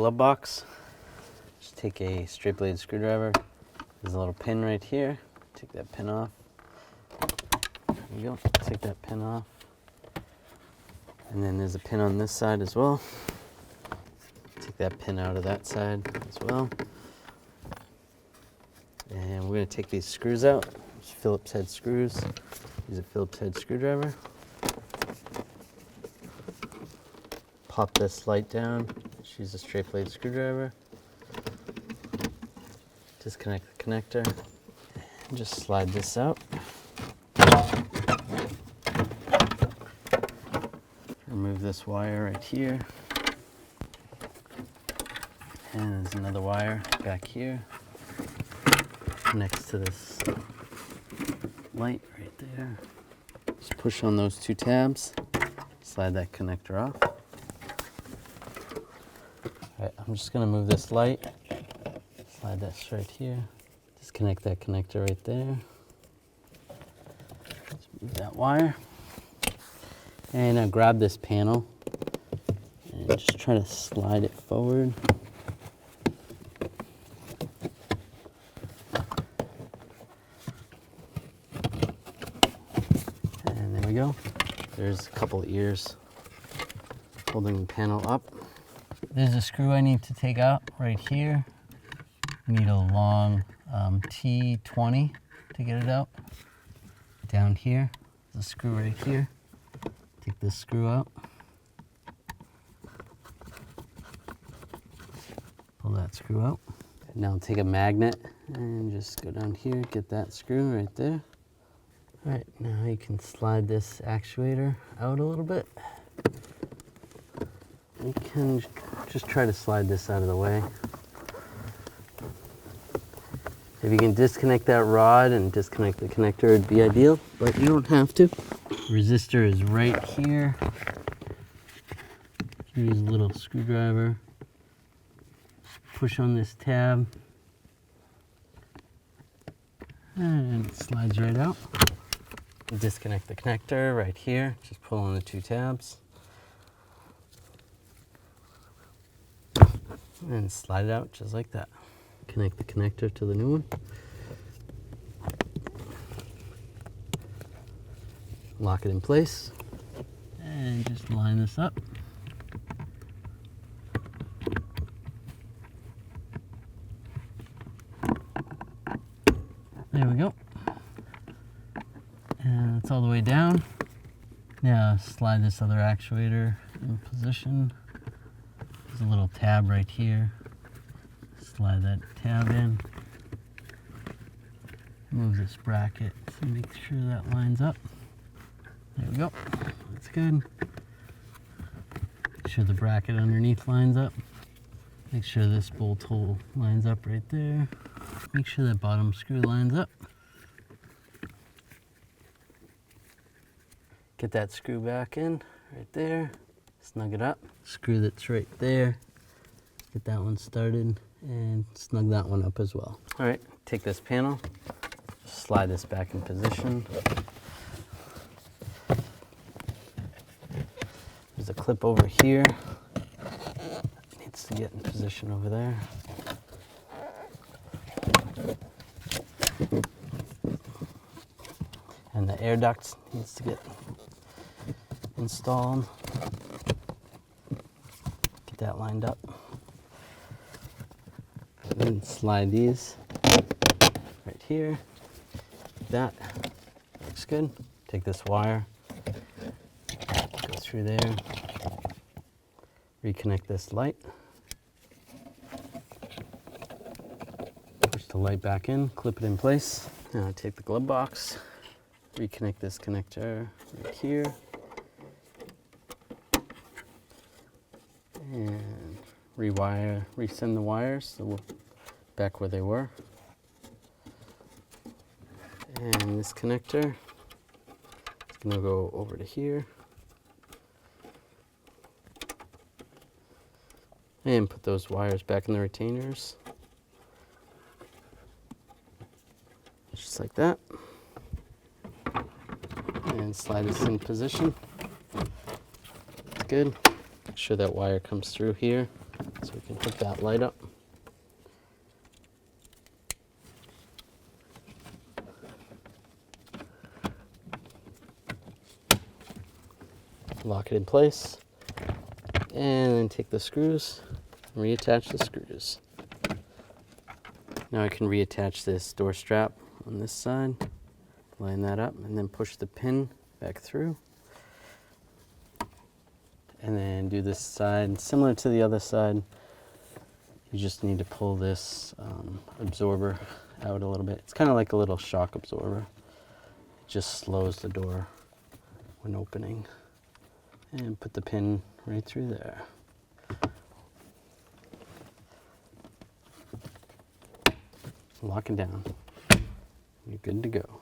glove box. Just take a straight blade screwdriver. There's a little pin right here. Take that pin off. There you go. Take that pin off. And then there's a pin on this side as well. Take that pin out of that side as well. And we're going to take these screws out. There's Phillips head screws. Use a Phillips head screwdriver. Pop this light down. Just use a straight blade screwdriver. Disconnect the connector. And just slide this out. Remove this wire right here. And there's another wire back here next to this light right there. Just push on those two tabs. Slide that connector off. Alright, I'm just going to move this light. Slide this right here. Disconnect that connector right there. Just move that wire. And now grab this panel and just try to slide it forward. And there we go. There's a couple ears holding the panel up. There's a screw I need to take out right here. I need a long T20 to get it out. Down here, there's a screw right here. Take this screw out. Pull that screw out. Now take a magnet and just go down here, get that screw right there. All right, now you can slide this actuator out a little bit. You can just try to slide this out of the way. If you can disconnect that rod and disconnect the connector, it'd be ideal, but you don't have to. Resistor is right here. Use a little screwdriver. Push on this tab. And it slides right out. Disconnect the connector right here. Just pull on the two tabs. And slide it out just like that. Connect the connector to the new one. Lock it in place. And just line this up. There we go. And it's all the way down. Now slide this other actuator in position. There's a little tab right here. Slide that tab in. Move this bracket to make sure that lines up. There we go. That's good. Make sure the bracket underneath lines up. Make sure this bolt hole lines up right there. Make sure that bottom screw lines up. Get that screw back in right there. Snug it up. Screw that's right there. Get that one started and snug that one up as well. All right, take this panel, slide this back in position. There's a clip over here. It needs to get in position over there. And the air duct needs to get installed. Get that lined up. And then slide these right here. That looks good. Take this wire, go through there, reconnect this light. Push the light back in, clip it in place. Now take the glove box, reconnect this connector right here. And resend the wires so we're back where they were. And this connector is going to go over to here. And put those wires back in the retainers. Just like that. And slide this in position. That's good. Make sure that wire comes through here. So we can hook that light up. Lock it in place, and then take the screws and reattach the screws. Now I can reattach this door strap on this side, line that up, and then push the pin back through. And then do this side, similar to the other side. You just need to pull this absorber out a little bit. It's kind of like a little shock absorber. It just slows the door when opening. And put the pin right through there. Lock it down. You're good to go.